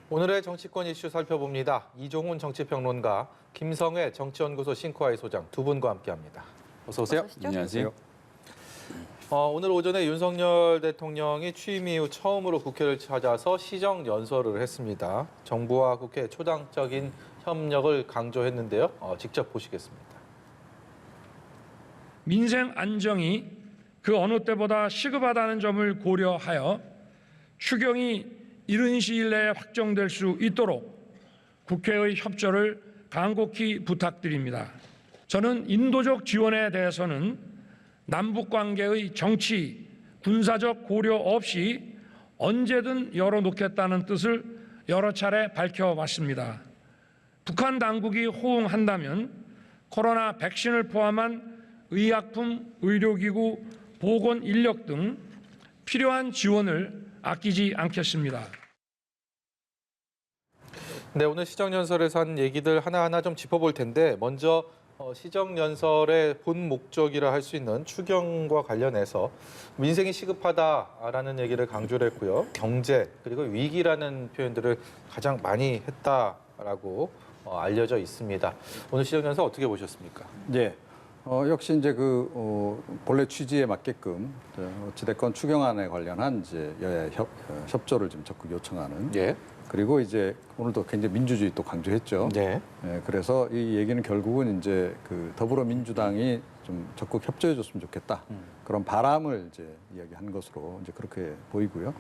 오늘의 정치권 이슈 살펴봅니다. 이종훈 정치평론가, 김성회 정치연구소 싱크아이 소장 두 분과 함께합니다. 어서 오세요. 안녕하세요. 오늘 오전에 윤석열 대통령이 취임 이후 처음으로 국회를 찾아서 시정연설을 했습니다. 정부와 국회 초당적인 협력을 강조했는데요. 직접 보시겠습니다. 민생 안정이 그 어느 때보다 시급하다는 점을 고려하여 추경이 이른 시일 내에 확정될 수 있도록 국회의 협조를 간곡히 부탁드립니다. 저는 인도적 지원에 대해서는 남북 관계의 정치, 군사적 고려 없이 언제든 열어놓겠다는 뜻을 여러 차례 밝혀왔습니다. 북한 당국이 호응한다면 코로나 백신을 포함한 의약품, 의료기구, 보건 인력 등 필요한 지원을 아끼지 않겠습니다. 네, 오늘 시정연설에서 한 얘기들 하나하나 좀 짚어볼 텐데 먼저 시정연설의 본 목적이라 할 수 있는 추경과 관련해서 민생이 시급하다라는 얘기를 강조를 했고요. 경제 그리고 위기라는 표현들을 가장 많이 했다라고 알려져 있습니다. 오늘 시정연설 어떻게 보셨습니까? 네. 역시 이제 본래 취지에 맞게끔 어찌됐건 추경안에 관련한 이제 여야 협조를 좀 적극 요청하는. 예. 그리고 이제 오늘도 굉장히 민주주의 또 강조했죠. 네. 그래서 이 얘기는 결국은 이제 더불어민주당이 좀 적극 협조해줬으면 좋겠다. 그런 바람을 이제 이야기한 것으로 이제 그렇게 보이고요.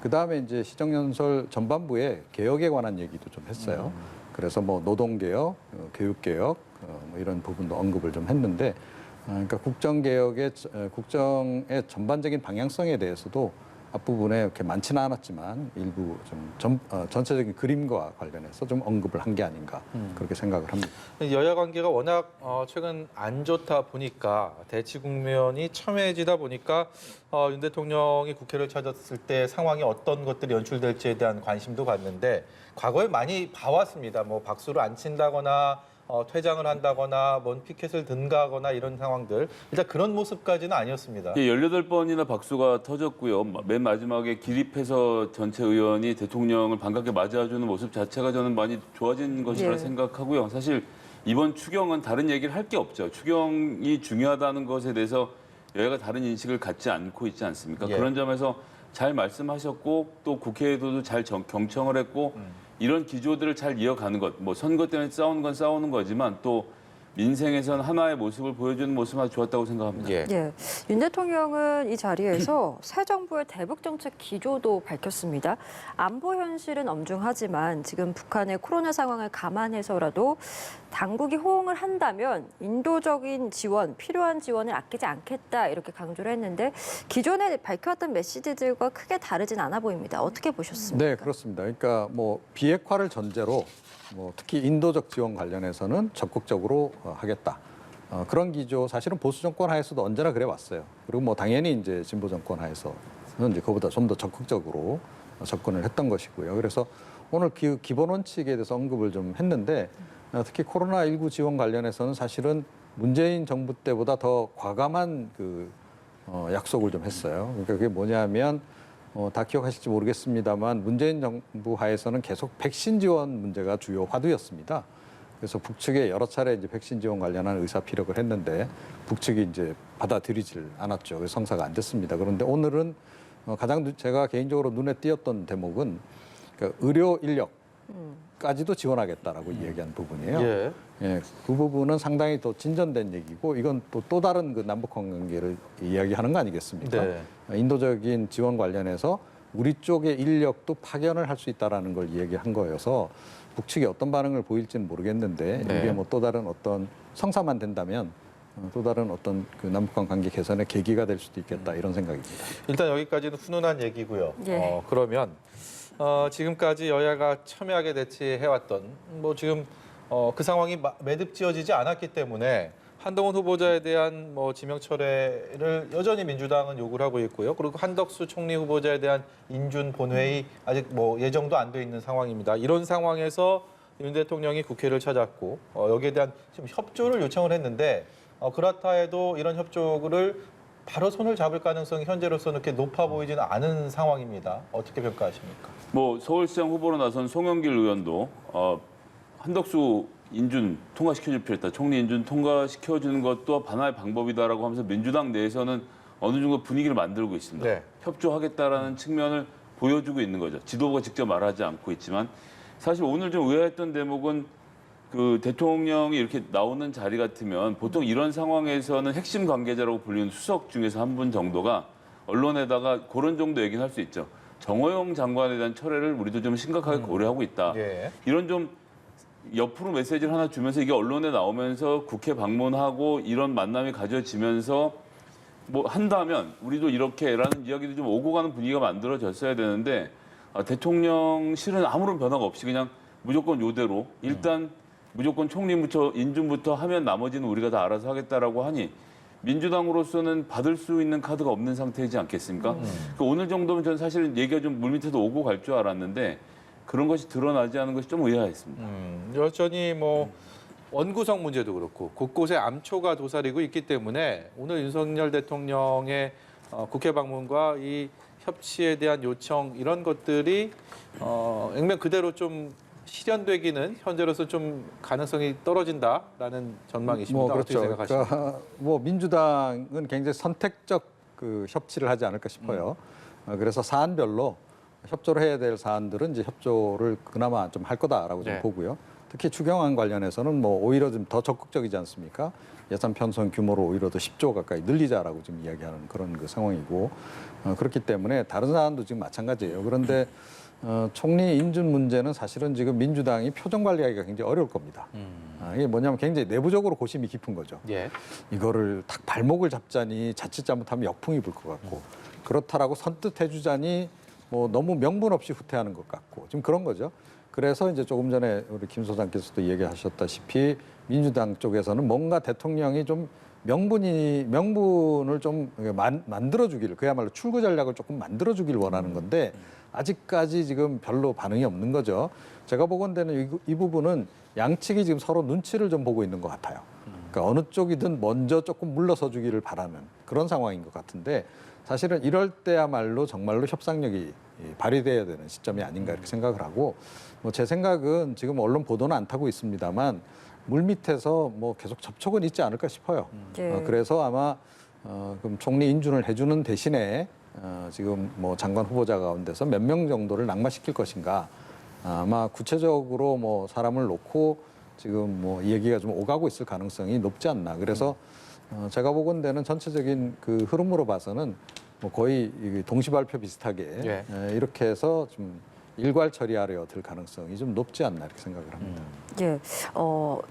그 다음에 이제 시정연설 전반부에 개혁에 관한 얘기도 좀 했어요. 그래서 뭐 노동개혁, 교육개혁 뭐 이런 부분도 언급을 좀 했는데, 그러니까 국정의 전반적인 방향성에 대해서도 앞부분에 이렇게 많지는 않았지만 일부 좀 전체적인 그림과 관련해서 좀 언급을 한 게 아닌가 그렇게 생각을 합니다. 여야 관계가 워낙 최근 안 좋다 보니까 대치 국면이 첨예해지다 보니까 윤 대통령이 국회를 찾았을 때 상황이 어떤 것들이 연출될지에 대한 관심도 갖는데 과거에 많이 봐왔습니다. 뭐 박수를 안 친다거나 퇴장을 한다거나 뭔 피켓을 든가거나 이런 상황들. 일단 그런 모습까지는 아니었습니다. 예, 18번이나 박수가 터졌고요. 맨 마지막에 기립해서 전체 의원이 대통령을 반갑게 맞아주는 모습 자체가 저는 많이 좋아진 것이라 생각하고요. 사실 이번 추경은 다른 얘기를 할 게 없죠. 추경이 중요하다는 것에 대해서 여야가 다른 인식을 갖지 않고 있지 않습니까? 예. 그런 점에서 잘 말씀하셨고 또 국회에도 잘 경청을 했고 이런 기조들을 잘 이어가는 것, 뭐 선거 때문에 싸우는 건 싸우는 거지만 또 민생에선 하나의 모습을 보여주는 모습이 아주 좋았다고 생각합니다. 예. 예, 윤 대통령은 이 자리에서 새 정부의 대북 정책 기조도 밝혔습니다. 안보 현실은 엄중하지만 지금 북한의 코로나 상황을 감안해서라도 당국이 호응을 한다면 인도적인 지원, 필요한 지원을 아끼지 않겠다 이렇게 강조를 했는데 기존에 밝혀왔던 메시지들과 크게 다르진 않아 보입니다. 어떻게 보셨습니까? 네, 그렇습니다. 그러니까 뭐 비핵화를 전제로 특히 인도적 지원 관련해서는 적극적으로 하겠다. 그런 기조 사실은 보수 정권 하에서도 언제나 그래 왔어요. 그리고 뭐 당연히 이제 진보 정권 하에서는 이제 그보다 좀 더 적극적으로 접근을 했던 것이고요. 그래서 오늘 기본 원칙에 대해서 언급을 좀 했는데 특히 코로나19 지원 관련해서는 사실은 문재인 정부 때보다 더 과감한 약속을 좀 했어요. 그러니까 그게 뭐냐면 다 기억하실지 모르겠습니다만 문재인 정부 하에서는 계속 백신 지원 문제가 주요 화두였습니다. 그래서 북측에 여러 차례 이제 백신 지원 관련한 의사 피력을 했는데 북측이 이제 받아들이질 않았죠. 그래서 성사가 안 됐습니다. 그런데 오늘은 가장 제가 개인적으로 눈에 띄었던 대목은 그러니까 의료 인력까지도 지원하겠다라고 이야기한 부분이에요. 예. 예, 그 부분은 상당히 더 진전된 얘기고 이건 또 다른 남북한 관계를 이야기하는 거 아니겠습니까? 네. 인도적인 지원 관련해서 우리 쪽의 인력도 파견을 할 수 있다라는 걸 이야기한 거여서 북측이 어떤 반응을 보일지는 모르겠는데 네. 이게 뭐 또 다른 어떤 성사만 된다면 또 다른 어떤 남북한 관계 개선의 계기가 될 수도 있겠다 이런 생각입니다. 일단 여기까지는 훈훈한 얘기고요. 예. 그러면 지금까지 여야가 첨예하게 대치해왔던 뭐 지금 그 상황이 매듭지어지지 않았기 때문에 한동훈 후보자에 대한 뭐 지명 철회를 여전히 민주당은 요구를 하고 있고요. 그리고 한덕수 총리 후보자에 대한 인준 본회의 아직 뭐 예정도 안 돼 있는 상황입니다. 이런 상황에서 윤 대통령이 국회를 찾았고 여기에 대한 지금 협조를 요청을 했는데 그렇다 해도 이런 협조를 바로 손을 잡을 가능성이 현재로서는 그렇게 높아 보이지는 않은 상황입니다. 어떻게 평가하십니까? 뭐 서울시장 후보로 나선 송영길 의원도 한덕수 인준 통과시켜줄 필요 있다. 총리 인준 통과시켜주는 것도 하나의 방법이다라고 하면서 민주당 내에서는 어느 정도 분위기를 만들고 있습니다. 네. 협조하겠다라는 측면을 보여주고 있는 거죠. 지도부가 직접 말하지 않고 있지만 사실 오늘 좀 의아했던 대목은 그 대통령이 이렇게 나오는 자리 같으면 보통 이런 상황에서는 핵심 관계자라고 불리는 수석 중에서 한 분 정도가 언론에다가 그런 정도 얘기는 할 수 있죠. 정호영 장관에 대한 철회를 우리도 좀 심각하게 고려하고 있다. 예. 이런 좀 옆으로 메시지를 하나 주면서 이게 언론에 나오면서 국회 방문하고 이런 만남이 가져지면서 뭐 한다면 우리도 이렇게라는 이야기도 좀 오고 가는 분위기가 만들어졌어야 되는데 대통령실은 아무런 변화가 없이 그냥 무조건 요대로 일단 무조건 총리부터 인준부터 하면 나머지는 우리가 다 알아서 하겠다라고 하니 민주당으로서는 받을 수 있는 카드가 없는 상태이지 않겠습니까? 그러니까 오늘 정도면 저는 사실은 얘기가 좀 물밑에도 오고 갈 줄 알았는데 그런 것이 드러나지 않은 것이 좀 의아했습니다. 여전히 뭐 원구성 문제도 그렇고 곳곳에 암초가 도사리고 있기 때문에 오늘 윤석열 대통령의 국회 방문과 이 협치에 대한 요청 이런 것들이 액면 그대로 좀 실현되기는 현재로서 좀 가능성이 떨어진다라는 전망이십니다. 어떻게 생각하십니까? 그러니까 뭐 민주당은 굉장히 선택적 그 협치를 하지 않을까 싶어요. 그래서 사안별로 협조를 해야 될 사안들은 이제 협조를 그나마 좀 할 거다라고 좀 네. 보고요. 특히 추경안 관련해서는 뭐 오히려 좀 더 적극적이지 않습니까? 예산 편성 규모를 오히려 더 10조 가까이 늘리자라고 지금 이야기하는 그런 그 상황이고 그렇기 때문에 다른 사안도 지금 마찬가지예요. 그런데 총리 인준 문제는 사실은 지금 민주당이 표정 관리하기가 굉장히 어려울 겁니다. 이게 뭐냐면 굉장히 내부적으로 고심이 깊은 거죠. 예. 이거를 딱 발목을 잡자니 자칫 잘못하면 역풍이 불 것 같고 그렇다라고 선뜻 해주자니 뭐 너무 명분 없이 후퇴하는 것 같고 지금 그런 거죠. 그래서 이제 조금 전에 우리 김 소장께서도 얘기하셨다시피 민주당 쪽에서는 뭔가 대통령이 좀 명분을 좀 만들어주기를 그야말로 출구 전략을 조금 만들어주기를 원하는 건데 아직까지 지금 별로 반응이 없는 거죠. 제가 보건대는 이 부분은 양측이 지금 서로 눈치를 좀 보고 있는 것 같아요. 그러니까 어느 쪽이든 먼저 조금 물러서 주기를 바라는 그런 상황인 것 같은데 사실은 이럴 때야말로 정말로 협상력이 발휘돼야 되는 시점이 아닌가 이렇게 생각을 하고 뭐 제 생각은 지금 언론 보도는 안 타고 있습니다만 물밑에서 뭐 계속 접촉은 있지 않을까 싶어요. 예. 그래서 아마 그럼 총리 인준을 해주는 대신에 지금 뭐 장관 후보자 가운데서 몇 명 정도를 낙마시킬 것인가 아마 구체적으로 뭐 사람을 놓고 지금 뭐 얘기가 좀 오가고 있을 가능성이 높지 않나. 그래서 제가 보건대는 전체적인 그 흐름으로 봐서는 뭐 거의 동시 발표 비슷하게 예. 이렇게 해서 좀 일괄 처리하려 들 가능성이 좀 높지 않나 이렇게 생각을 합니다. 예,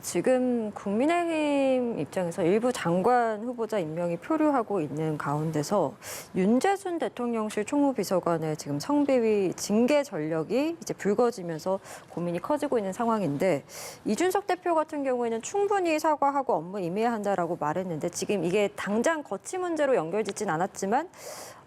지금 국민의힘 입장에서 일부 장관 후보자 임명이 표류하고 있는 가운데서 윤재순 대통령실 총무비서관의 지금 성비위 징계 전력이 이제 불거지면서 고민이 커지고 있는 상황인데 이준석 대표 같은 경우에는 충분히 사과하고 업무 임해야 한다라고 말했는데 지금 이게 당장 거치 문제로 연결짓진 않았지만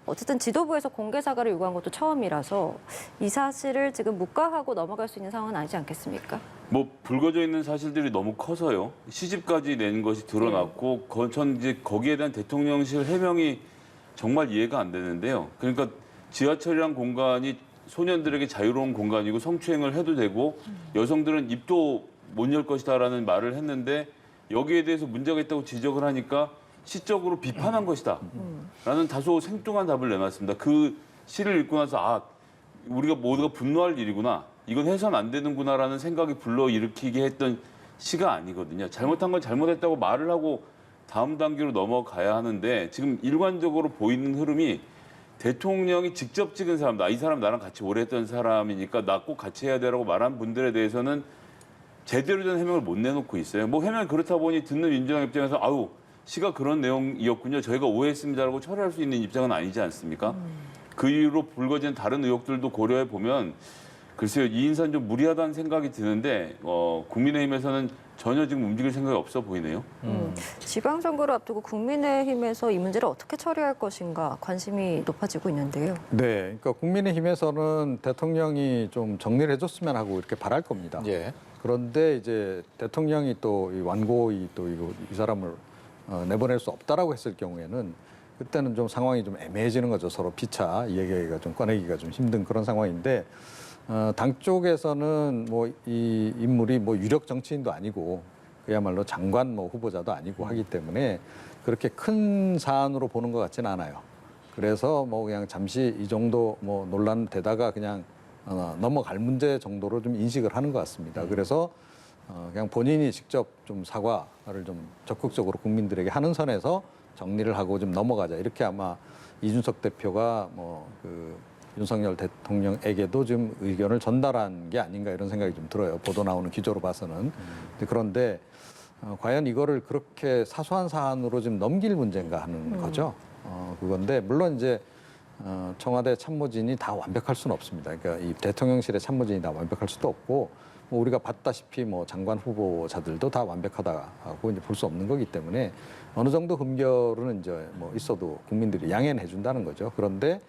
어쨌든 지도부에서 공개 사과를 요구한 것도 처음이라서 이 사실을 지금 묵과하고 넘어갈 수 있는 상황은 아니지 않겠습니까? 뭐 불거져 있는 사실들이 너무 커서요. 시집까지 낸 것이 드러났고 전 이제 거기에 대한 대통령실 해명이 정말 이해가 안 되는데요. 그러니까 지하철이란 공간이 소년들에게 자유로운 공간이고 성추행을 해도 되고 여성들은 입도 못 열 것이다라는 말을 했는데 여기에 대해서 문제가 있다고 지적을 하니까 시적으로 비판한 것이다 라는 다소 생뚱한 답을 내놨습니다. 그 시를 읽고 나서 우리가 모두가 분노할 일이구나. 이건 해서는 안 되는구나라는 생각이 불러일으키게 했던 시가 아니거든요. 잘못한 건 잘못했다고 말을 하고 다음 단계로 넘어가야 하는데 지금 일관적으로 보이는 흐름이 대통령이 직접 찍은 사람, 이 사람 나랑 같이 오래 했던 사람이니까 나 꼭 같이 해야 되라고 말한 분들에 대해서는 제대로 된 해명을 못 내놓고 있어요. 뭐 해명이 그렇다 보니 듣는 민주당 입장에서 시가 그런 내용이었군요. 저희가 오해했습니다라고 철회할 수 있는 입장은 아니지 않습니까? 그 이후로 불거진 다른 의혹들도 고려해 보면 글쎄요. 이 인사는 좀 무리하다는 생각이 드는데 국민의힘에서는 전혀 지금 움직일 생각이 없어 보이네요. 지방선거를 앞두고 국민의힘에서 이 문제를 어떻게 처리할 것인가 관심이 높아지고 있는데요. 네, 그러니까 국민의힘에서는 대통령이 좀 정리를 해줬으면 하고 이렇게 바랄 겁니다. 예. 그런데 이제 대통령이 또 완고히 또 이 사람을 내보낼 수 없다라고 했을 경우에는 그때는 좀 상황이 좀 애매해지는 거죠. 서로 피차 이야기가 좀 꺼내기가 좀 힘든 그런 상황인데 당 쪽에서는 뭐 이 인물이 뭐 유력 정치인도 아니고 그야말로 장관 뭐 후보자도 아니고 하기 때문에 그렇게 큰 사안으로 보는 것 같지는 않아요. 그래서 뭐 그냥 잠시 이 정도 뭐 논란되다가 그냥 넘어갈 문제 정도로 좀 인식을 하는 것 같습니다. 그래서 그냥 본인이 직접 좀 사과를 좀 적극적으로 국민들에게 하는 선에서 정리를 하고 좀 넘어가자. 이렇게 아마 이준석 대표가 뭐 그 윤석열 대통령에게도 좀 의견을 전달한 게 아닌가 이런 생각이 좀 들어요. 보도 나오는 기조로 봐서는. 그런데 과연 이거를 그렇게 사소한 사안으로 좀 넘길 문제인가 하는 거죠. 그건데 물론 이제 청와대 참모진이 다 완벽할 수는 없습니다. 그러니까 이 대통령실의 참모진이 다 완벽할 수도 없고 뭐 우리가 봤다시피 뭐 장관 후보자들도 다 완벽하다고 이제 볼 수 없는 거기 때문에 어느 정도 흠결은 이제 뭐 있어도 국민들이 양해는 해준다는 거죠. 그런데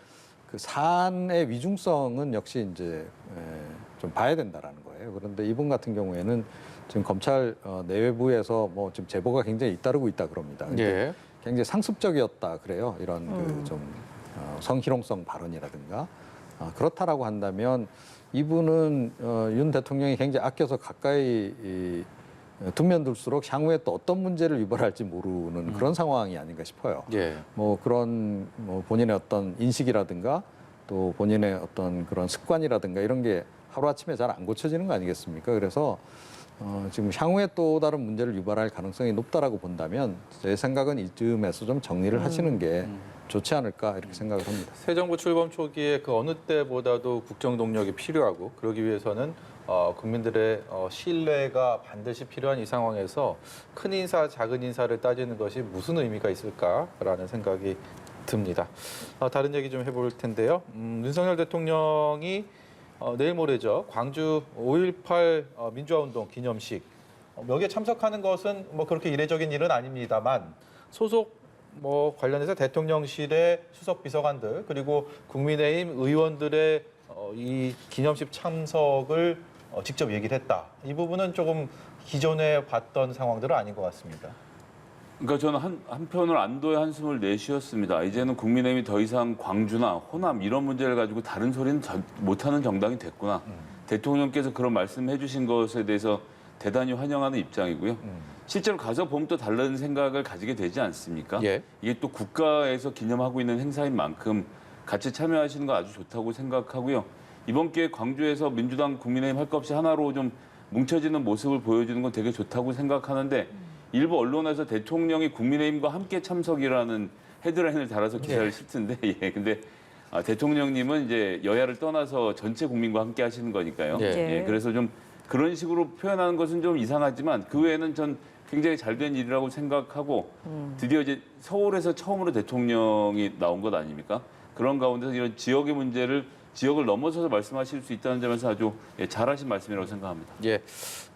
그 사안의 위중성은 역시 이제 좀 봐야 된다라는 거예요. 그런데 이분 같은 경우에는 지금 검찰 내외부에서 뭐 지금 제보가 굉장히 잇따르고 있다 그럽니다. 근데 예. 굉장히 상습적이었다 그래요. 이런 그 좀 성희롱성 발언이라든가 그렇다라고 한다면 이분은 윤 대통령이 굉장히 아껴서 가까이 두면 둘수록 향후에 또 어떤 문제를 유발할지 모르는 그런 상황이 아닌가 싶어요. 예. 뭐 그런 뭐 본인의 어떤 인식이라든가 또 본인의 어떤 그런 습관이라든가 이런 게 하루아침에 잘 안 고쳐지는 거 아니겠습니까? 그래서 지금 향후에 또 다른 문제를 유발할 가능성이 높다라고 본다면 제 생각은 이쯤에서 좀 정리를 하시는 게 좋지 않을까 이렇게 생각을 합니다. 새 정부 출범 초기에 그 어느 때보다도 국정 동력이 필요하고 그러기 위해서는 국민들의 신뢰가 반드시 필요한 이 상황에서 큰 인사, 작은 인사를 따지는 것이 무슨 의미가 있을까라는 생각이 듭니다. 다른 얘기 좀 해볼 텐데요. 윤석열 대통령이 내일 모레죠. 광주 5.18 민주화운동 기념식 여기에 참석하는 것은 뭐 그렇게 이례적인 일은 아닙니다만 소속 뭐 관련해서 대통령실의 수석 비서관들 그리고 국민의힘 의원들의 이 기념식 참석을 직접 얘기를 했다. 이 부분은 조금 기존에 봤던 상황들은 아닌 것 같습니다. 그러니까 저는 한편으로 안도의 한숨을 내쉬었습니다. 이제는 국민의힘이 더 이상 광주나 호남 이런 문제를 가지고 다른 소리는 못하는 정당이 됐구나. 대통령께서 그런 말씀해 주신 것에 대해서 대단히 환영하는 입장이고요. 실제로 가서 보면 또 다른 생각을 가지게 되지 않습니까? 예. 이게 또 국가에서 기념하고 있는 행사인 만큼 같이 참여하시는 거 아주 좋다고 생각하고요. 이번 기회에 광주에서 민주당, 국민의힘 할 것 없이 하나로 좀 뭉쳐지는 모습을 보여주는 건 되게 좋다고 생각하는데 일부 언론에서 대통령이 국민의힘과 함께 참석이라는 헤드라인을 달아서 기사를 실던데 예. 근데 대통령님은 이제 여야를 떠나서 전체 국민과 함께 하시는 거니까요. 예. 예. 그래서 좀 그런 식으로 표현하는 것은 좀 이상하지만 그 외에는 전 굉장히 잘된 일이라고 생각하고 드디어 이제 서울에서 처음으로 대통령이 나온 것 아닙니까? 그런 가운데서 이런 지역의 문제를 지역을 넘어서서 말씀하실 수 있다는 점에서 아주 잘하신 말씀이라고 생각합니다. 예,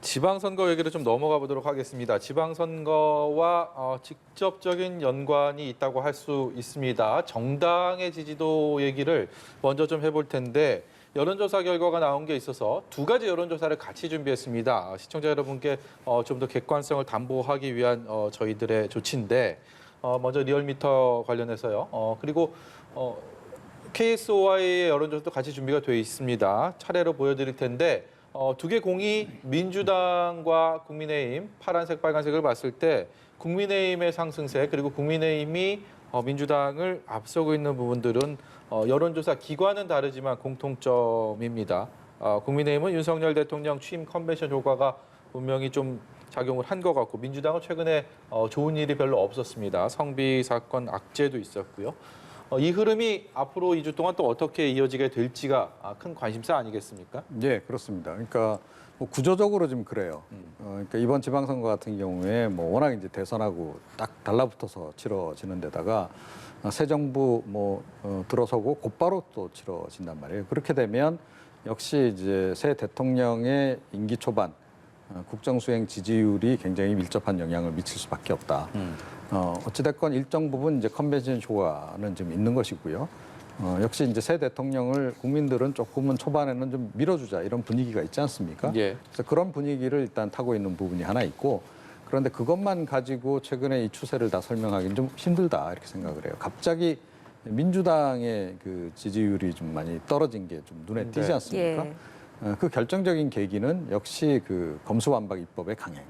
지방선거 얘기를 좀 넘어가 보도록 하겠습니다. 지방선거와 직접적인 연관이 있다고 할 수 있습니다. 정당의 지지도 얘기를 먼저 좀 해볼 텐데 여론조사 결과가 나온 게 있어서 두 가지 여론조사를 같이 준비했습니다. 시청자 여러분께 좀 더 객관성을 담보하기 위한 저희들의 조치인데 먼저 리얼미터 관련해서요. 그리고 KSOI의 여론조사도 같이 준비가 되어 있습니다. 차례로 보여드릴 텐데 두 개 공이 민주당과 국민의힘 파란색, 빨간색을 봤을 때 국민의힘의 상승세 그리고 국민의힘이 민주당을 앞서고 있는 부분들은 여론조사 기관은 다르지만 공통점입니다. 국민의힘은 윤석열 대통령 취임 컨벤션 효과가 분명히 좀 작용을 한 것 같고 민주당은 최근에 좋은 일이 별로 없었습니다. 성비 사건 악재도 있었고요. 이 흐름이 앞으로 2주 동안 또 어떻게 이어지게 될지가 큰 관심사 아니겠습니까? 네, 그렇습니다. 그러니까 뭐 구조적으로 좀 그래요. 그러니까 이번 지방선거 같은 경우에 뭐 워낙 이제 대선하고 딱 달라붙어서 치러지는 데다가 새 정부 들어서고 곧바로 또 치러진단 말이에요. 그렇게 되면 역시 이제 새 대통령의 임기 초반 국정수행 지지율이 굉장히 밀접한 영향을 미칠 수밖에 없다. 어찌됐건 일정 부분 이제 컨벤션 효과는 좀 있는 것이고요. 역시 이제 새 대통령을 국민들은 조금은 초반에는 좀 밀어주자 이런 분위기가 있지 않습니까? 예. 그래서 그런 분위기를 일단 타고 있는 부분이 하나 있고 그런데 그것만 가지고 최근에 이 추세를 다 설명하기는 좀 힘들다 이렇게 생각을 해요. 갑자기 민주당의 그 지지율이 좀 많이 떨어진 게 좀 눈에 띄지 네. 않습니까? 예. 그 결정적인 계기는 역시 그 검수완박 입법의 강행.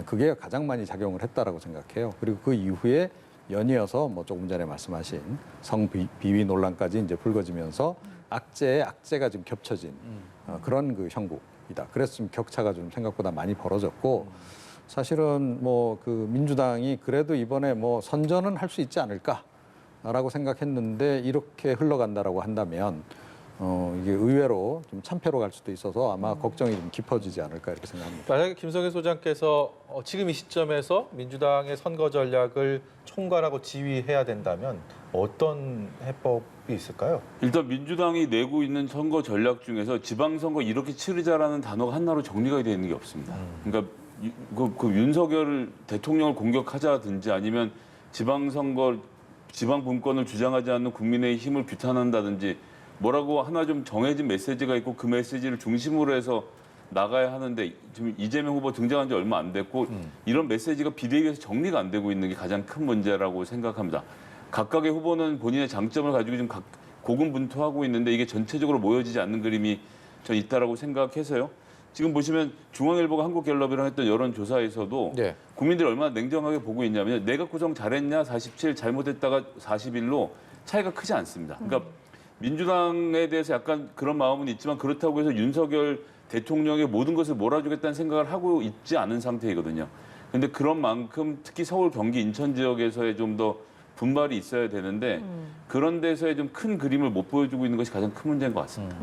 그게 가장 많이 작용을 했다라고 생각해요. 그리고 그 이후에 연이어서 뭐 조금 전에 말씀하신 성비위 논란까지 이제 불거지면서 악재에 악재가 좀 겹쳐진 그런 그 형국이다. 그래서 좀 격차가 좀 생각보다 많이 벌어졌고 사실은 뭐 그 민주당이 그래도 이번에 뭐 선전은 할 수 있지 않을까라고 생각했는데 이렇게 흘러간다라고 한다면 이게 의외로 좀 참패로 갈 수도 있어서 아마 걱정이 좀 깊어지지 않을까 이렇게 생각합니다. 만약에 김성애 소장께서 지금 이 시점에서 민주당의 선거 전략을 총괄하고 지휘해야 된다면 어떤 해법이 있을까요? 일단 민주당이 내고 있는 선거 전략 중에서 지방선거 이렇게 치르자라는 단어가 하나로 정리가 되는 게 없습니다. 그러니까 그 윤석열 대통령을 공격하자든지 아니면 지방선거, 지방 분권을 주장하지 않는 국민의 힘을 규탄한다든지 뭐라고 하나 좀 정해진 메시지가 있고 그 메시지를 중심으로 해서 나가야 하는데 지금 이재명 후보 등장한 지 얼마 안 됐고 이런 메시지가 비대위에서 정리가 안 되고 있는 게 가장 큰 문제라고 생각합니다. 각각의 후보는 본인의 장점을 가지고 좀 고군분투하고 있는데 이게 전체적으로 모여지지 않는 그림이 전 있다라고 생각해서요. 지금 보시면 중앙일보가 한국갤럽이랑 했던 여론조사에서도 네. 국민들이 얼마나 냉정하게 보고 있냐면 내각 구성 잘했냐 47, 잘못했다가 41로 차이가 크지 않습니다. 그러니까 민주당에 대해서 약간 그런 마음은 있지만 그렇다고 해서 윤석열 대통령의 모든 것을 몰아주겠다는 생각을 하고 있지 않은 상태이거든요. 그런데 그런 만큼 특히 서울, 경기, 인천 지역에서의 좀 더 분발이 있어야 되는데 그런 데서의 좀 큰 그림을 못 보여주고 있는 것이 가장 큰 문제인 것 같습니다.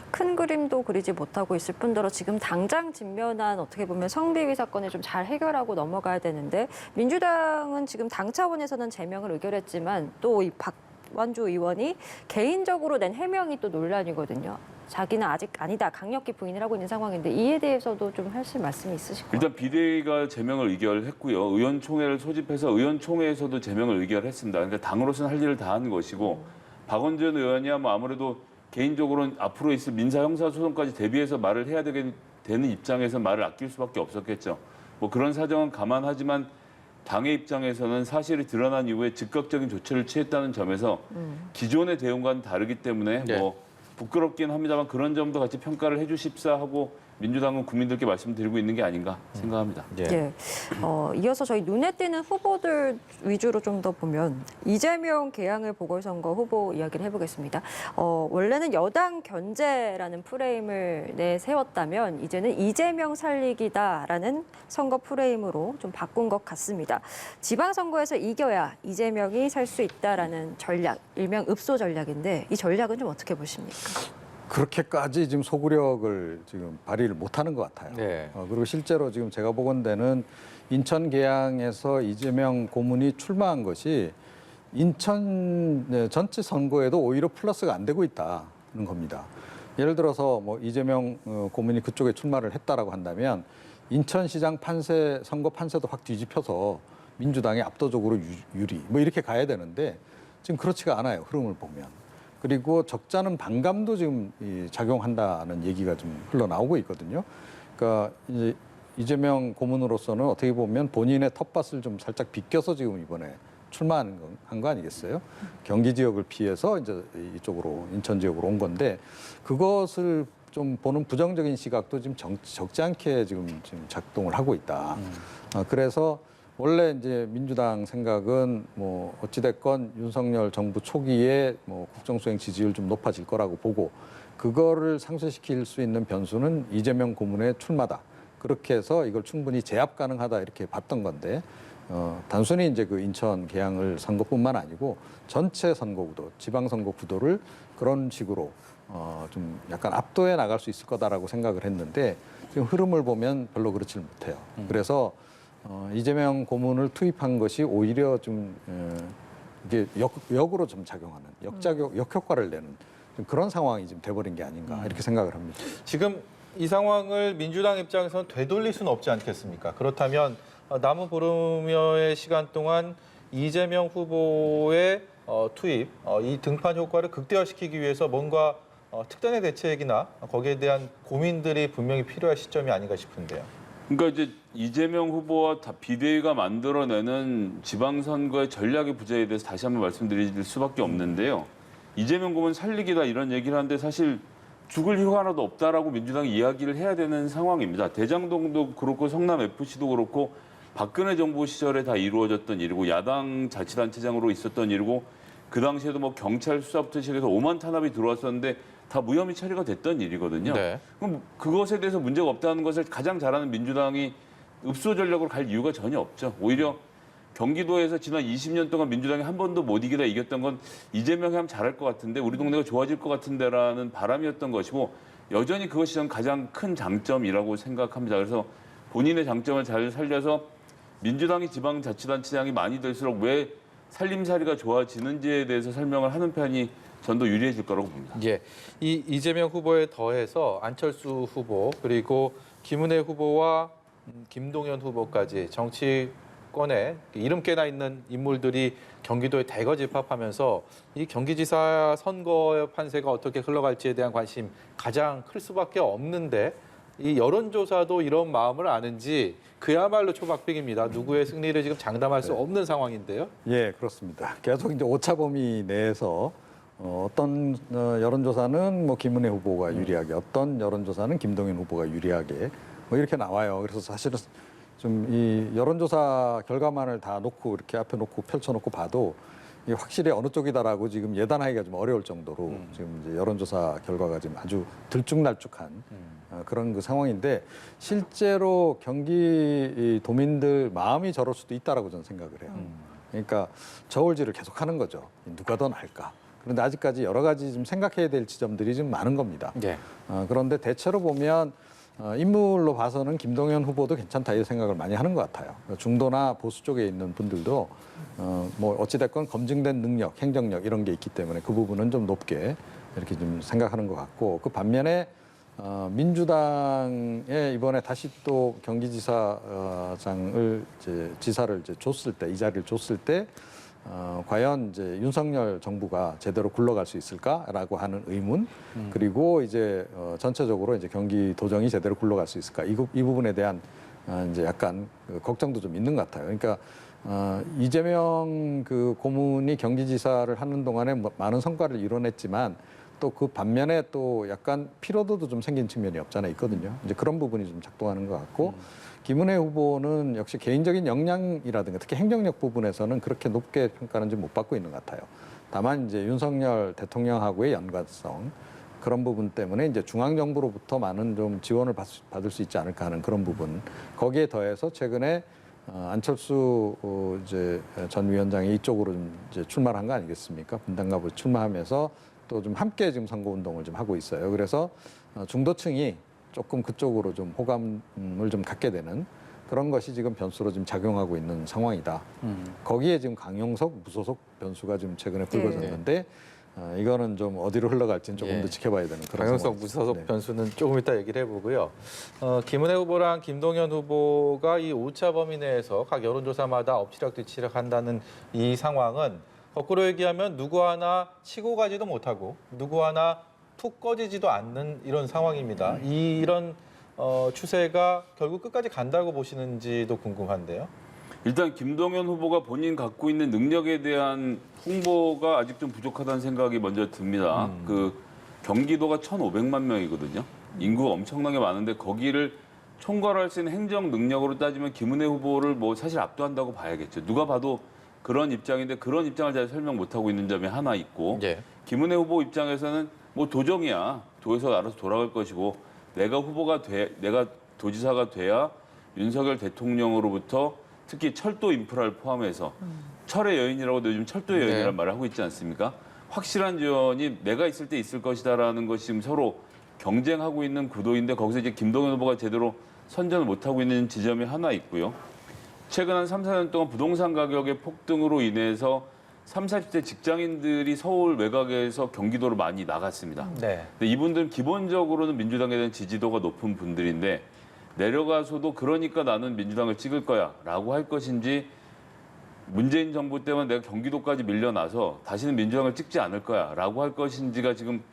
큰 그림도 그리지 못하고 있을 뿐더러 지금 당장 직면한 어떻게 보면 성비위 사건을 좀 잘 해결하고 넘어가야 되는데 민주당은 지금 당 차원에서는 제명을 의결했지만 또 이 박완주 의원이 개인적으로 낸 해명이 또 논란이거든요. 자기는 아직 아니다 강력히 부인을 하고 있는 상황인데 이에 대해서도 좀 하실 말씀이 있으실까요? 일단 비대위가 제명을 의결했고요. 의원총회를 소집해서 의원총회에서도 제명을 의결했습니다. 그러니까 당으로서는 할 일을 다 한 것이고 박원준 의원이야 뭐 아무래도 개인적으로는 앞으로 있을 민사 형사 소송까지 대비해서 말을 해야 되는 입장에서 말을 아낄 수밖에 없었겠죠. 뭐 그런 사정은 감안하지만 당의 입장에서는 사실이 드러난 이후에 즉각적인 조치를 취했다는 점에서 기존의 대응과는 다르기 때문에 네. 뭐 부끄럽긴 합니다만 그런 점도 같이 평가를 해주십사 하고 민주당은 국민들께 말씀드리고 있는 게 아닌가 생각합니다. 예. 이어서 저희 눈에 띄는 후보들 위주로 좀 더 보면 이재명 개항을 보궐선거 후보 이야기를 해보겠습니다. 원래는 여당 견제라는 프레임을 내세웠다면 이제는 이재명 살리기다라는 선거 프레임으로 좀 바꾼 것 같습니다. 지방선거에서 이겨야 이재명이 살 수 있다라는 전략, 일명 읍소 전략인데 이 전략은 좀 어떻게 보십니까? 그렇게까지 지금 소구력을 지금 발휘를 못하는 것 같아요. 네. 그리고 실제로 지금 제가 보건대는 인천 계양에서 이재명 고문이 출마한 것이 인천 전체 선거에도 오히려 플러스가 안 되고 있다는 겁니다. 예를 들어서 뭐 이재명 고문이 그쪽에 출마를 했다라고 한다면 인천시장 판세 선거 판세도 확 뒤집혀서 민주당이 압도적으로 유리 뭐 이렇게 가야 되는데 지금 그렇지가 않아요. 흐름을 보면. 그리고 적잖은 반감도 지금 작용한다는 얘기가 좀 흘러나오고 있거든요. 그러니까 이제 이재명 고문으로서는 어떻게 보면 본인의 텃밭을 좀 살짝 비껴서 지금 이번에 출마한 거 아니겠어요? 경기 지역을 피해서 이제 이쪽으로 인천 지역으로 온 건데 그것을 좀 보는 부정적인 시각도 지금 적지 않게 지금 작동을 하고 있다. 그래서 원래 이제 민주당 생각은 뭐 어찌됐건 윤석열 정부 초기에 뭐 국정수행 지지율 좀 높아질 거라고 보고 그거를 상쇄시킬 수 있는 변수는 이재명 고문의 출마다. 그렇게 해서 이걸 충분히 제압 가능하다 이렇게 봤던 건데 단순히 이제 그 인천 계양을 선거뿐만 아니고 전체 선거 구도, 지방선거 구도를 그런 식으로 좀 약간 압도해 나갈 수 있을 거다라고 생각을 했는데 지금 흐름을 보면 별로 그렇지를 못해요. 그래서 이재명 고문을 투입한 것이 오히려 좀 이게 역으로 좀 작용하는 역효과를 내는 좀 그런 상황이 지금 돼버린 게 아닌가 이렇게 생각을 합니다. 지금 이 상황을 민주당 입장에서는 되돌릴 수는 없지 않겠습니까? 그렇다면 남은 보름여의 시간 동안 이재명 후보의 투입, 이 등판 효과를 극대화시키기 위해서 뭔가 특단의 대책이나 거기에 대한 고민들이 분명히 필요할 시점이 아닌가 싶은데요. 그러니까 이제 이재명 후보와 비대위가 만들어내는 지방선거의 전략의 부재에 대해서 다시 한번 말씀드릴 수밖에 없는데요. 이재명 후보는 살리기다 이런 얘기를 하는데 사실 죽을 이유가 하나도 없다라고 민주당이 이야기를 해야 되는 상황입니다. 대장동도 그렇고 성남FC도 그렇고 박근혜 정부 시절에 다 이루어졌던 일이고 야당 자치단체장으로 있었던 일이고 그 당시에도 뭐 경찰 수사부터 시작해서 오만 탄압이 들어왔었는데 다 무혐의 처리가 됐던 일이거든요. 네. 그럼 그것에 대해서 문제가 없다는 것을 가장 잘하는 민주당이 읍소 전략으로 갈 이유가 전혀 없죠. 오히려 경기도에서 지난 20년 동안 민주당이 한 번도 못 이기다 이겼던 건 이재명이 하면 잘할 것 같은데 우리 동네가 좋아질 것 같은데라는 바람이었던 것이고 여전히 그것이 전 가장 큰 장점이라고 생각합니다. 그래서 본인의 장점을 잘 살려서 민주당이 지방자치단체장이 많이 될수록 왜 살림살이가 좋아지는지에 대해서 설명을 하는 편이 전 더 유리해질 거라고 봅니다. 예, 이 이재명 후보에 더해서 안철수 후보 그리고 김은혜 후보와 김동연 후보까지 정치권에 이름께나 있는 인물들이 경기도에 대거 집합하면서 이 경기지사 선거의 판세가 어떻게 흘러갈지에 대한 관심 가장 클 수밖에 없는데 이 여론조사도 이런 마음을 아는지 그야말로 초박빙입니다. 누구의 승리를 지금 장담할 수 없는 상황인데요. 예, 그렇습니다. 계속 이제 오차 범위 내에서 어떤 여론조사는 뭐 김은혜 후보가 유리하게, 어떤 여론조사는 김동연 후보가 유리하게 뭐 이렇게 나와요. 그래서 사실은 좀 이 여론조사 결과만을 다 놓고 이렇게 앞에 놓고 펼쳐놓고 봐도 이게 확실히 어느 쪽이다라고 지금 예단하기가 좀 어려울 정도로 지금 이제 여론조사 결과가 지금 아주 들쭉날쭉한 그런 그 상황인데 실제로 경기 도민들 마음이 저럴 수도 있다라고 저는 생각을 해요. 그러니까 저울질을 계속하는 거죠. 누가 더 나을까? 그런데 아직까지 여러 가지 좀 생각해야 될 지점들이 좀 많은 겁니다. 예. 그런데 대체로 보면 인물로 봐서는 김동연 후보도 괜찮다 이 생각을 많이 하는 것 같아요. 중도나 보수 쪽에 있는 분들도 뭐 어찌됐건 검증된 능력, 행정력 이런 게 있기 때문에 그 부분은 좀 높게 이렇게 좀 생각하는 것 같고 그 반면에 민주당에 이번에 다시 또 경기지사장을 이제 지사를 이제 줬을 때 이 자리를 줬을 때 과연 이제 윤석열 정부가 제대로 굴러갈 수 있을까라고 하는 의문 그리고 이제 전체적으로 이제 경기도정이 제대로 굴러갈 수 있을까 이 부분에 대한 이제 약간 걱정도 좀 있는 것 같아요. 그러니까 이재명 그 고문이 경기지사를 하는 동안에 많은 성과를 이뤄냈지만 또 그 반면에 또 약간 피로도도 좀 생긴 측면이 없잖아 있거든요. 이제 그런 부분이 좀 작동하는 것 같고 김은혜 후보는 역시 개인적인 역량이라든가 특히 행정력 부분에서는 그렇게 높게 평가는 좀 못 받고 있는 것 같아요. 다만 이제 윤석열 대통령하고의 연관성 그런 부분 때문에 이제 중앙 정부로부터 많은 좀 지원을 받을 수 있지 않을까 하는 그런 부분. 거기에 더해서 최근에 안철수 이제 전 위원장이 이쪽으로 좀 이제 출마한 거 아니겠습니까? 분당갑으로 출마하면서 또 좀 함께 지금 선거 운동을 좀 하고 있어요. 그래서 중도층이 조금 그쪽으로 좀 호감을 좀 갖게 되는 그런 것이 지금 변수로 지금 작용하고 있는 상황이다. 거기에 지금 강용석 무소속 변수가 지금 최근에 불거졌는데 이거는 좀 어디로 흘러갈지는 조금 더 지켜봐야 되는 그런 강용석 상황입니다. 무소속 네. 변수는 조금 이따 얘기를 해보고요. 김은혜 후보랑 김동연 후보가 이 오차 범위 내에서 각 여론조사마다 엎치락뒤치락 한다는 이 상황은 거꾸로 얘기하면 누구 하나 치고 가지도 못하고 누구 하나 툭 꺼지지도 않는 이런 상황입니다. 이런 추세가 결국 끝까지 간다고 보시는지도 궁금한데요. 일단 김동연 후보가 본인 갖고 있는 능력에 대한 홍보가 아직 좀 부족하다는 생각이 먼저 듭니다. 그 경기도가 1,500만 명이거든요. 인구가 엄청나게 많은데 거기를 총괄할 수 있는 행정 능력으로 따지면 김은혜 후보를 뭐 사실 압도한다고 봐야겠죠. 누가 봐도 그런 입장인데 그런 입장을 잘 설명 못하고 있는 점이 하나 있고 예. 김은혜 후보 입장에서는 뭐 도정이야. 도에서 알아서 돌아갈 것이고 내가 도지사가 돼야 윤석열 대통령으로부터 특히 철도 인프라를 포함해서 철의 여인이라고도 요즘 철도의 여인이라는 말을 하고 있지 않습니까? 확실한 지원이 내가 있을 때 있을 것이다라는 것이 지금 서로 경쟁하고 있는 구도인데 거기서 이제 김동연 후보가 제대로 선전을 못하고 있는 지점이 하나 있고요. 최근 한 3, 4년 동안 부동산 가격의 폭등으로 인해서 30, 40대 직장인들이 서울 외곽에서 경기도로 많이 나갔습니다. 네. 근데 이분들은 기본적으로는 민주당에 대한 지지도가 높은 분들인데 내려가서도 그러니까 나는 민주당을 찍을 거야 라고 할 것인지 문재인 정부 때문에 내가 경기도까지 밀려나서 다시는 민주당을 찍지 않을 거야 라고 할 것인지가 지금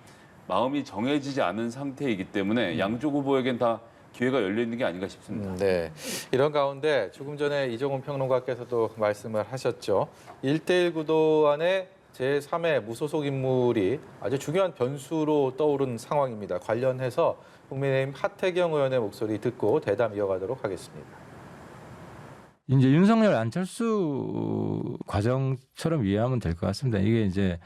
마음이 정해지지 않은 상태이기 때문에 양쪽 후보에겐 다 기회가 열려 있는 게 아닌가 싶습니다. 네. 이런 가운데 조금 전에 이종훈 평론가께서도 말씀을 하셨죠. 1대1 구도 안에 제3의 무소속 인물이 아주 중요한 변수로 떠오른 상황입니다. 관련해서 국민의힘 하태경 의원의 목소리 듣고 대담 이어가도록 하겠습니다. 이제 윤석열 안철수 과정처럼 이해하면 될 것 같습니다. 이게 이제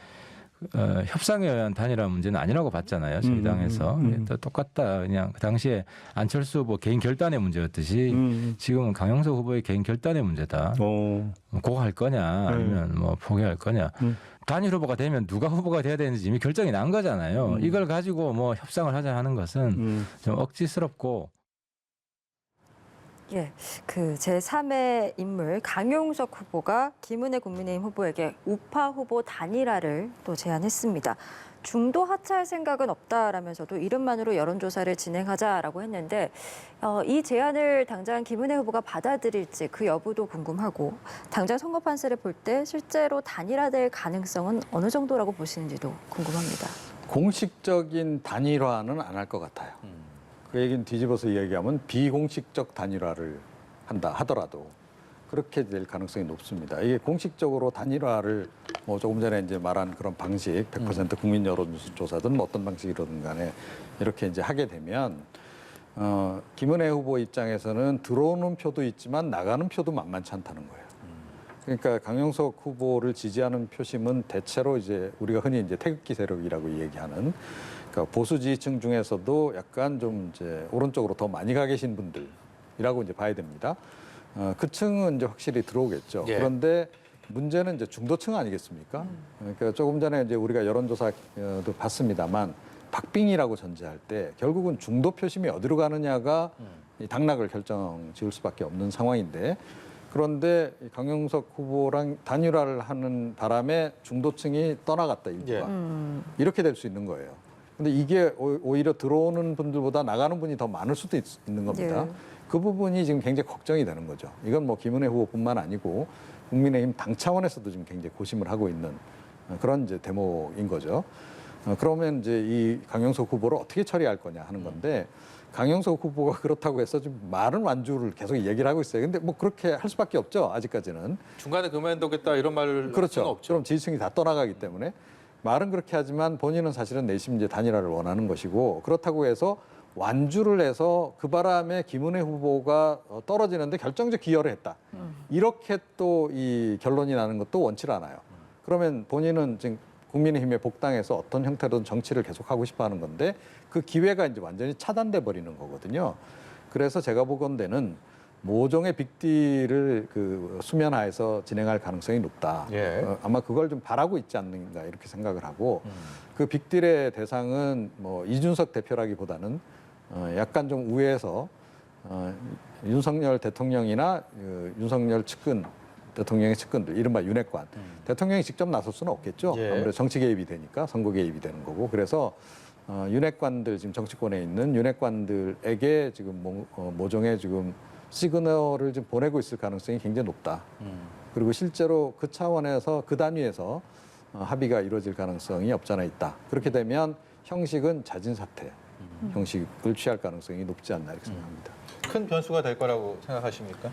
협상에 의한 단일화 문제는 아니라고 봤잖아요. 저희 당에서. 또 똑같다. 그냥 그 당시에 안철수 후보 개인 결단의 문제였듯이 지금은 강용석 후보의 개인 결단의 문제다. 그거 할 거냐 아니면 뭐 포기할 거냐. 단일 후보가 되면 누가 후보가 돼야 되는지 이미 결정이 난 거잖아요. 이걸 가지고 뭐 협상을 하자 하는 것은 좀 억지스럽고. 예, 그 제3의 인물 강용석 후보가 김은혜 국민의힘 후보에게 우파 후보 단일화를 또 제안했습니다. 중도 하차할 생각은 없다라면서도 이름만으로 여론조사를 진행하자라고 했는데 이 제안을 당장 김은혜 후보가 받아들일지 그 여부도 궁금하고 당장 선거 판세를 볼 때 실제로 단일화될 가능성은 어느 정도라고 보시는지도 궁금합니다. 공식적인 단일화는 안 할 것 같아요. 그 얘기는 뒤집어서 이야기하면 비공식적 단일화를 한다 하더라도 그렇게 될 가능성이 높습니다. 이게 공식적으로 단일화를 뭐 조금 전에 이제 말한 그런 방식, 100% 국민 여론조사든 뭐 어떤 방식이든 간에 이렇게 이제 하게 되면 김은혜 후보 입장에서는 들어오는 표도 있지만 나가는 표도 만만치 않다는 거예요. 그러니까 강용석 후보를 지지하는 표심은 대체로 이제 우리가 흔히 이제 태극기 세력이라고 얘기하는 그러니까 보수 지지층 중에서도 약간 좀 이제 오른쪽으로 더 많이 가 계신 분들이라고 이제 봐야 됩니다. 그 층은 이제 확실히 들어오겠죠. 예. 그런데 문제는 이제 중도층 아니겠습니까? 그러니까 조금 전에 이제 우리가 여론조사도 봤습니다만 박빙이라고 전제할 때 결국은 중도 표심이 어디로 가느냐가 이 당락을 결정 지을 수밖에 없는 상황인데 그런데 강용석 후보랑 단일화를 하는 바람에 중도층이 떠나갔다 일부가 이렇게 될 수 있는 거예요. 근데 이게 오히려 들어오는 분들보다 나가는 분이 더 많을 수도 있는 겁니다. 예. 그 부분이 지금 굉장히 걱정이 되는 거죠. 이건 뭐 김은혜 후보뿐만 아니고 국민의힘 당 차원에서도 지금 굉장히 고심을 하고 있는 그런 이제 대목인 거죠. 그러면 이제 이 강용석 후보를 어떻게 처리할 거냐 하는 건데 강용석 후보가 그렇다고 해서 좀 많은 완주를 계속 얘기를 하고 있어요. 근데 뭐 그렇게 할 수밖에 없죠. 아직까지는. 중간에 그만두겠다 이런 말을 그렇죠. 없죠. 그럼 지지층이 다 떠나가기 때문에 말은 그렇게 하지만 본인은 사실은 내심 이제 단일화를 원하는 것이고 그렇다고 해서 완주를 해서 그 바람에 김은혜 후보가 떨어지는데 결정적 기여를 했다. 이렇게 또 이 결론이 나는 것도 원치 않아요. 그러면 본인은 지금 국민의힘에 복당해서 어떤 형태로든 정치를 계속하고 싶어 하는 건데 그 기회가 이제 완전히 차단돼 버리는 거거든요. 그래서 제가 보건대는 모종의 빅딜을 그 수면하에서 진행할 가능성이 높다. 예. 아마 그걸 좀 바라고 있지 않는가 이렇게 생각을 하고 그 빅딜의 대상은 뭐 이준석 대표라기보다는 약간 좀 우회해서 윤석열 대통령이나 윤석열 측근 대통령의 측근들 이른바 윤핵관 대통령이 직접 나설 수는 없겠죠. 예. 아무래도 정치 개입이 되니까 선거 개입이 되는 거고 그래서 윤핵관들 지금 정치권에 있는 윤핵관들에게 지금 모종의 지금 시그널을 좀 보내고 있을 가능성이 굉장히 높다. 그리고 실제로 그 차원에서 그 단위에서 합의가 이루어질 가능성이 없잖아 있다. 그렇게 되면 형식은 자진 사퇴 형식을 취할 가능성이 높지 않나 이렇게 생각합니다. 큰 변수가 될 거라고 생각하십니까?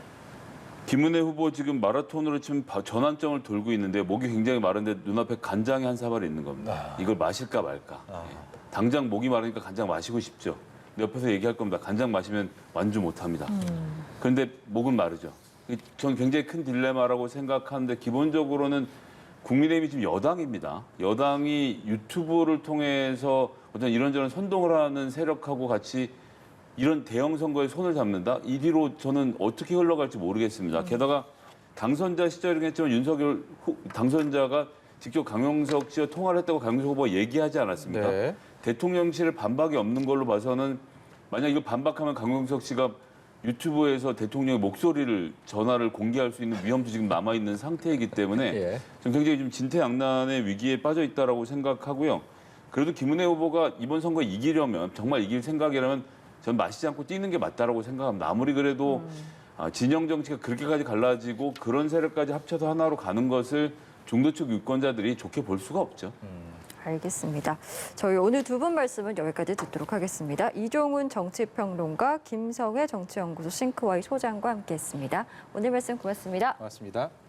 김은혜 후보 지금 마라톤으로 치면 전환점을 돌고 있는데 목이 굉장히 마른데 눈앞에 간장이 한 사발이 있는 겁니다. 이걸 마실까 말까. 예. 당장 목이 마르니까 간장 마시고 싶죠. 근데 옆에서 얘기할 겁니다. 간장 마시면 완주 못합니다. 그런데 목은 마르죠. 전 굉장히 큰 딜레마라고 생각하는데 기본적으로는 국민의힘이 지금 여당입니다. 여당이 유튜브를 통해서 어떤 이런저런 선동을 하는 세력하고 같이 이런 대형 선거에 손을 잡는다? 이 뒤로 저는 어떻게 흘러갈지 모르겠습니다. 게다가 당선자 시절이긴 했지만 윤석열 당선자가 직접 강용석 씨와 통화를 했다고 강용석 후보가 얘기하지 않았습니까? 네. 대통령실 반박이 없는 걸로 봐서는 만약 이걸 반박하면 강용석 씨가 유튜브에서 대통령의 목소리를 전화를 공개할 수 있는 위험도 지금 남아있는 상태이기 때문에 예. 좀 굉장히 좀 진퇴양난의 위기에 빠져 있다라고 생각하고요. 그래도 김은혜 후보가 이번 선거에 이기려면 정말 이길 생각이라면 전 마시지 않고 뛰는 게 맞다라고 생각합니다. 아무리 그래도 진영 정치가 그렇게까지 갈라지고 그런 세력까지 합쳐서 하나로 가는 것을 중도층 유권자들이 좋게 볼 수가 없죠. 알겠습니다. 저희 오늘 두 분 말씀은 여기까지 듣도록 하겠습니다. 이종훈 정치평론가, 김성회 정치연구소 싱크와이 소장과 함께했습니다. 오늘 말씀 고맙습니다. 고맙습니다.